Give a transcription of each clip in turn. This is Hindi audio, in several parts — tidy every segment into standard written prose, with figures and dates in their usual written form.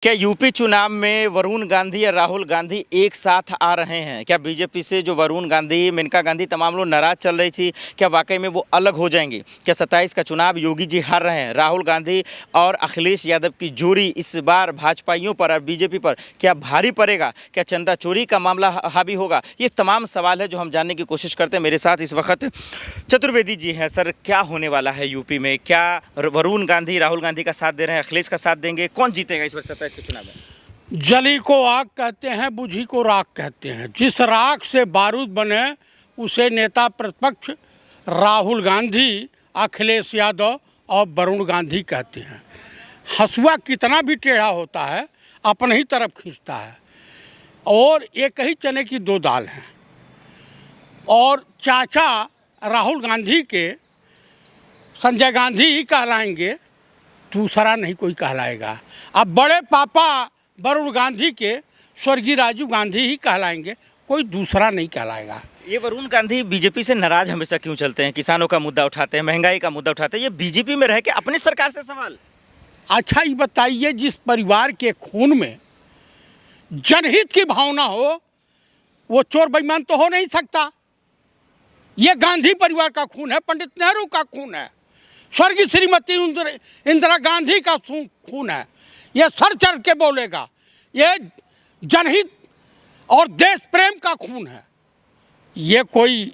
क्या यूपी चुनाव में वरुण गांधी या राहुल गांधी एक साथ आ रहे हैं? क्या बीजेपी से जो वरुण गांधी, मेनका गांधी तमाम लोग नाराज चल रही थी, क्या वाकई में वो अलग हो जाएंगे? क्या 27 का चुनाव योगी जी हार रहे हैं? राहुल गांधी और अखिलेश यादव की जोड़ी इस बार भाजपाइयों पर और बीजेपी पर क्या भारी पड़ेगा? क्या चंदा चोरी का मामला हावी होगा? ये तमाम सवाल है जो हम जानने की कोशिश करते हैं। मेरे साथ इस वक्त चतुर्वेदी जी हैं। सर, क्या होने वाला है यूपी में? क्या वरुण गांधी राहुल गांधी का साथ दे रहे हैं, अखिलेश का साथ देंगे? कौन जीतेगा इस बार 27 के चुनाव में? जली को आग कहते हैं, बुझी को राख कहते हैं। जिस राख से बारूद बने उसे नेता प्रतिपक्ष राहुल गांधी, अखिलेश यादव और वरुण गांधी कहते हैं। हंसुआ कितना भी टेढ़ा होता है अपने ही तरफ खींचता है, और एक ही चने की दो दाल हैं। और चाचा राहुल गांधी के संजय गांधी ही कहलाएंगे, दूसरा नहीं कोई कहलाएगा। अब बड़े पापा वरुण गांधी के स्वर्गीय राजीव गांधी ही कहलाएंगे, कोई दूसरा नहीं कहलाएगा। ये वरुण गांधी बीजेपी से नाराज हमेशा क्यों चलते हैं? किसानों का मुद्दा उठाते हैं, महंगाई का मुद्दा उठाते हैं, ये बीजेपी में रह के अपनी सरकार से सवाल। अच्छा, ये बताइए, जिस परिवार के खून में जनहित की भावना हो वो चोर बेईमान तो हो नहीं सकता। ये गांधी परिवार का खून है, पंडित नेहरू का खून है, स्वर्गीय श्रीमती इंदिरा गांधी का खून है। ये सर चढ़ के बोलेगा, ये जनहित और देश प्रेम का खून है। ये कोई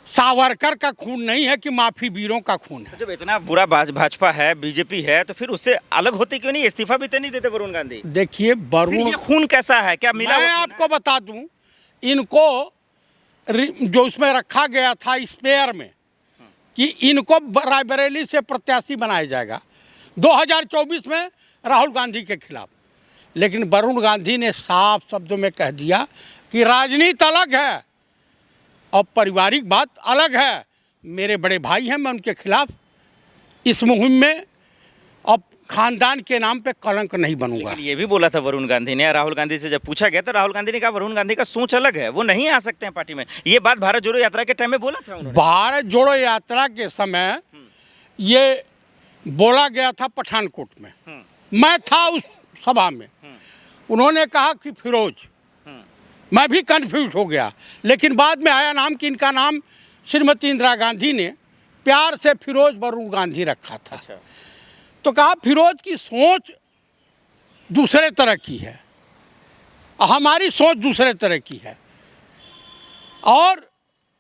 सावरकर का खून नहीं है कि माफी वीरों का खून है। जब इतना बुरा भाजपा है, बीजेपी है, तो फिर उससे अलग होते क्यों नहीं? इस्तीफा भी तो नहीं देते वरुण गांधी। देखिए, वरुण खून कैसा है, क्या मिला? मैं आपको बता दूं, इनको जो उसमें रखा गया था स्पेयर में कि इनको रायबरेली से प्रत्याशी बनाया जाएगा 2024 में राहुल गांधी के खिलाफ। लेकिन वरुण गांधी ने साफ शब्दों में कह दिया कि राजनीति अलग है और पारिवारिक बात अलग है। मेरे बड़े भाई हैं, मैं उनके खिलाफ इस मुहिम में अब खानदान के नाम पे कलंक नहीं बनूंगा। लेकिन ये भी बोला था वरुण गांधी ने, राहुल गांधी से जब पूछा गया तो राहुल गांधी ने कहा वरुण गांधी का सोच अलग है, वो नहीं आ सकते हैं पार्टी में। ये बात भारत जोड़ो यात्रा के टाइम में बोला था उन्होंने। भारत जोड़ो यात्रा के समय ये बोला गया था पठानकोट में। मैं था उस सभा में। उन्होंने कहा कि फिरोज, मैं भी कंफ्यूज हो गया, लेकिन बाद में आया नाम कि इनका नाम श्रीमती इंदिरा गांधी ने प्यार से फिरोज वरुण गांधी रखा था। अच्छा। तो कहा फिरोज की सोच दूसरे तरह की है, हमारी सोच दूसरे तरह की है, और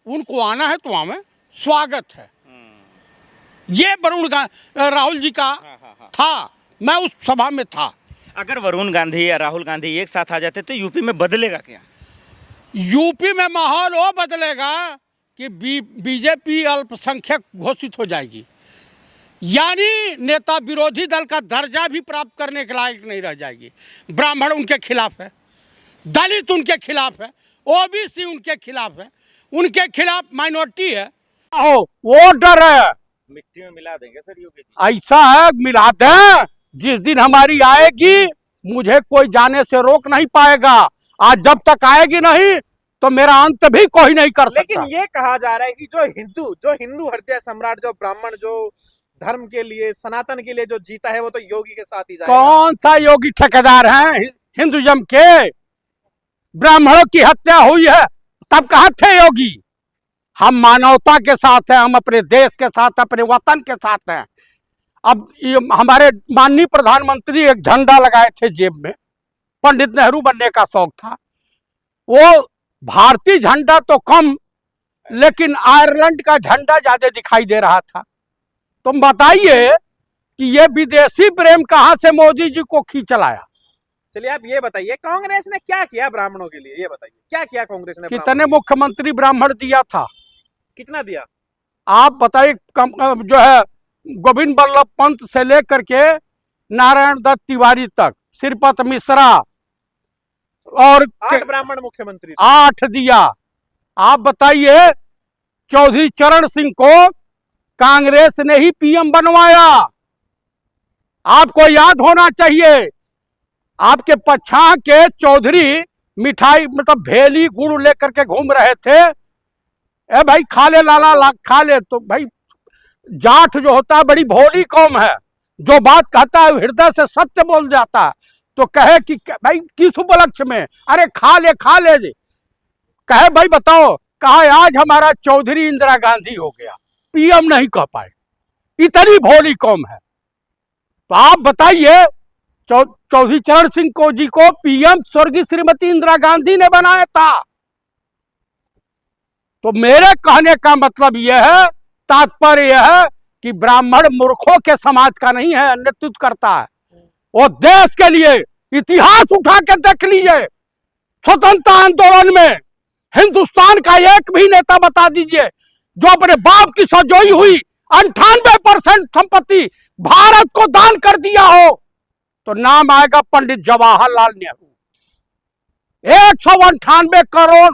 उनको आना है तो हमें स्वागत है। ये वरुण राहुल जी का था, मैं उस सभा में था। अगर वरुण गांधी या राहुल गांधी एक साथ आ जाते तो यूपी में बदलेगा क्या? यूपी में माहौल वो बदलेगा कि बीजेपी अल्पसंख्यक घोषित हो जाएगी, यानी नेता विरोधी दल का दर्जा भी प्राप्त करने के लायक नहीं रह जाएगी। ब्राह्मण उनके खिलाफ है, दलित उनके खिलाफ है, ओबीसी उनके खिलाफ है, उनके खिलाफ माइनॉरिटी है। वो डर है, मिट्टी में मिला देंगे सर योगी जी। ऐसा है, मिला दें। जिस दिन हमारी आएगी मुझे कोई जाने से रोक नहीं पाएगा। आज जब तक आएगी नहीं तो मेरा अंत भी कोई नहीं कर सकता। लेकिन ये कहा जा रहा है कि जो हिंदू हृदय सम्राट, जो ब्राह्मण, जो धर्म के लिए, सनातन के लिए जो जीता है, वो तो योगी के साथ ही जाएगा। कौन सा योगी ठेकेदार है हिंदुइज्म के? ब्राह्मणों की हत्या हुई है तब कहाँ थे योगी? हम मानवता के साथ हैं, हम अपने देश के साथ, अपने वतन के साथ हैं। अब हमारे माननीय प्रधानमंत्री एक झंडा लगाए थे जेब में, पंडित नेहरू बनने का शौक था। वो भारतीय झंडा तो कम, लेकिन आयरलैंड का झंडा ज्यादा दिखाई दे रहा था। तुम बताइए कि ये विदेशी प्रेम कहां से मोदी जी को खींच लाया? चलिए आप ये बताइए, कांग्रेस ने क्या किया ब्राह्मणों के लिए? ये बताइए, क्या किया कांग्रेस ने? कितने मुख्यमंत्री ब्राह्मण दिया था? कितना दिया आप बताइए। जो है गोविंद बल्लभ पंत से लेकर के नारायण दत्त तिवारी तक, श्रीपत मिश्रा, और 8 ब्राह्मण मुख्यमंत्री, 8 दिया। आप बताइए, चौधरी चरण सिंह को कांग्रेस ने ही पीएम बनवाया। आपको याद होना चाहिए, आपके पछा के चौधरी मिठाई मतलब भेली गुड़ लेकर के घूम रहे थे। ए भाई खा ले लाला, खा ले। तो भाई जाट जो होता है बड़ी भोली कौम है, जो बात कहता है हृदय से सत्य बोल जाता है। तो कहे कि भाई किस उपलक्ष्य में, अरे खा ले जे। कहे भाई बताओ, कहा आज हमारा चौधरी इंदिरा गांधी हो गया, पीएम नहीं कह पाए, इतनी भोली कौम है। तो आप बताइए, चौधरी चरण सिंह को जी को पीएम स्वर्गीय श्रीमती इंदिरा गांधी ने बनाया था। तो मेरे कहने का मतलब यह है, तात्पर्य यह है कि ब्राह्मण मूर्खों के समाज का नहीं है, नेतृत्व करता है। वो देश के लिए इतिहास उठा के देख लीजिए, स्वतंत्रता आंदोलन में हिंदुस्तान का एक भी नेता बता दीजिए जो अपने बाप की सजोई हुई 98% संपत्ति भारत को दान कर दिया हो, तो नाम आएगा पंडित जवाहरलाल नेहरू। 198 करोड़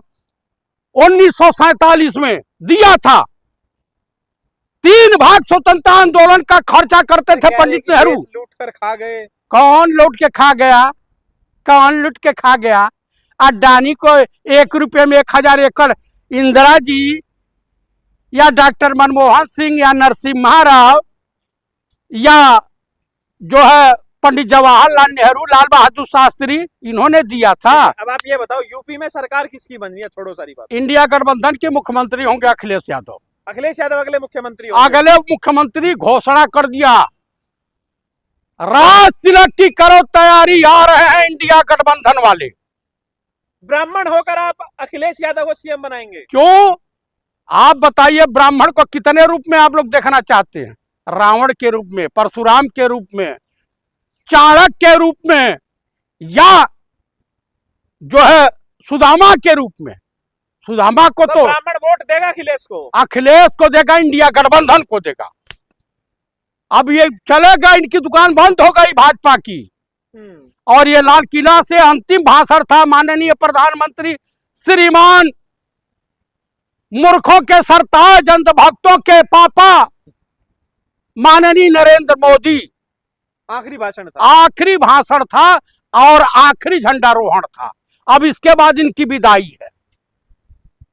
1947 में दिया था। 3 भाग स्वतंत्रता आंदोलन का खर्चा करते थे पंडित नेहरू। लूट कर खा गए। कौन लूट के खा गया? कौन लूट के खा गया? अडानी को 1 रुपये में 1000 एकड़, इंदिरा जी या डॉक्टर मनमोहन सिंह या नरसिम्हा राव या जो है पंडित जवाहरलाल नेहरू, लाल बहादुर शास्त्री, इन्होंने दिया था। अब आप ये बताओ, यूपी में सरकार किसकी बन रही है? छोड़ो सारी बात। इंडिया गठबंधन के मुख्यमंत्री होंगे अखिलेश यादव। अखिलेश यादव अगले मुख्यमंत्री होंगे। अगले मुख्यमंत्री घोषणा कर दिया, राज तिलक की करो तैयारी, आ रहे हैं इंडिया गठबंधन वाले। ब्राह्मण होकर आप अखिलेश यादव को सीएम बनाएंगे? क्यों? आप बताइए, ब्राह्मण को कितने रूप में आप लोग देखना चाहते हैं? रावण के रूप में, परशुराम के रूप में, चाणक्य के रूप में, या जो है सुदामा के रूप में? सुदामा को तो ब्राह्मण वोट देगा अखिलेश को? अखिलेश को देगा, इंडिया गठबंधन को देगा। अब ये चलेगा, इनकी दुकान बंद हो गई भाजपा की। और ये लाल किला से अंतिम भाषण था माननीय प्रधानमंत्री श्रीमान मूर्खों के सरताज, अंधभक्तों के पापा माननीय नरेंद्र मोदी। आखिरी भाषण था। आखिरी भाषण था और आखिरी झंडारोहण था। अब इसके बाद इनकी विदाई है।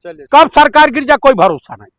चलिए, कब सरकार गिर जाए कोई भरोसा नहीं।